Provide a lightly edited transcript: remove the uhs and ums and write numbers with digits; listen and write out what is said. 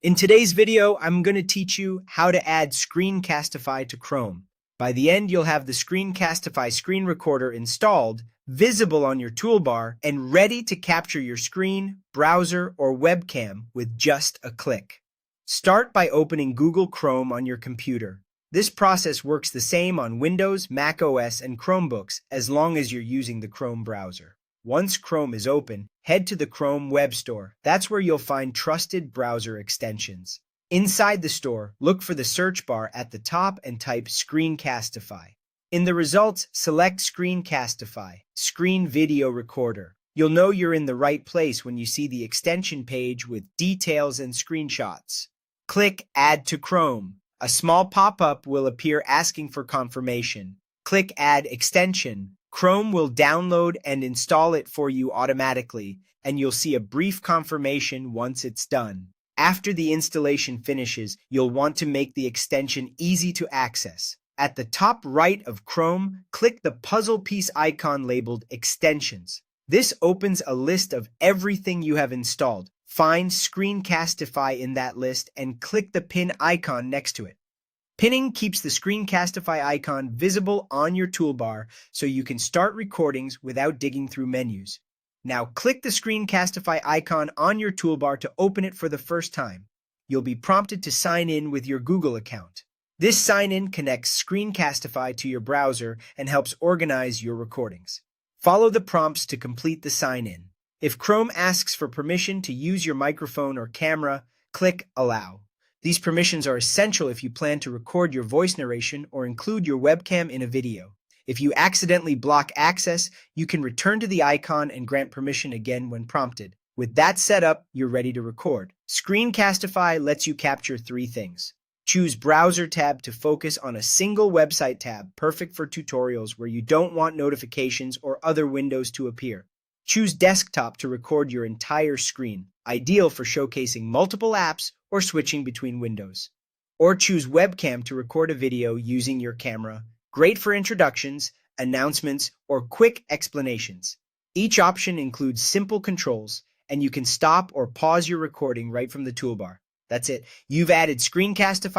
In today's video, I'm going to teach you how to add Screencastify to Chrome. By the end, you'll have the Screencastify screen recorder installed, visible on your toolbar, and ready to capture your screen, browser, or webcam with just a click. Start by opening Google Chrome on your computer. This process works the same on Windows, Mac OS, and Chromebooks as long as you're using the Chrome browser. Once Chrome is open, head to the Chrome Web Store. That's where you'll find trusted browser extensions. Inside the store, look for the search bar at the top and type Screencastify. In the results, select Screencastify, Screen Video Recorder. You'll know you're in the right place when you see the extension page with details and screenshots. Click Add to Chrome. A small pop-up will appear asking for confirmation. Click Add Extension. Chrome will download and install it for you automatically, and you'll see a brief confirmation once it's done. After the installation finishes, you'll want to make the extension easy to access. At the top right of Chrome, click the puzzle piece icon labeled Extensions. This opens a list of everything you have installed. Find Screencastify in that list and click the pin icon next to it. Pinning keeps the Screencastify icon visible on your toolbar so you can start recordings without digging through menus. Now click the Screencastify icon on your toolbar to open it for the first time. You'll be prompted to sign in with your Google account. This sign-in connects Screencastify to your browser and helps organize your recordings. Follow the prompts to complete the sign-in. If Chrome asks for permission to use your microphone or camera, click Allow. These permissions are essential if you plan to record your voice narration or include your webcam in a video. If you accidentally block access, you can return to the icon and grant permission again when prompted. With that set up, you're ready to record. Screencastify lets you capture three things. Choose Browser tab to focus on a single website tab, perfect for tutorials where you don't want notifications or other windows to appear. Choose Desktop to record your entire screen, ideal for showcasing multiple apps or switching between windows. Or choose Webcam to record a video using your camera, great for introductions, announcements, or quick explanations. Each option includes simple controls, and you can stop or pause your recording right from the toolbar. That's it. You've added Screencastify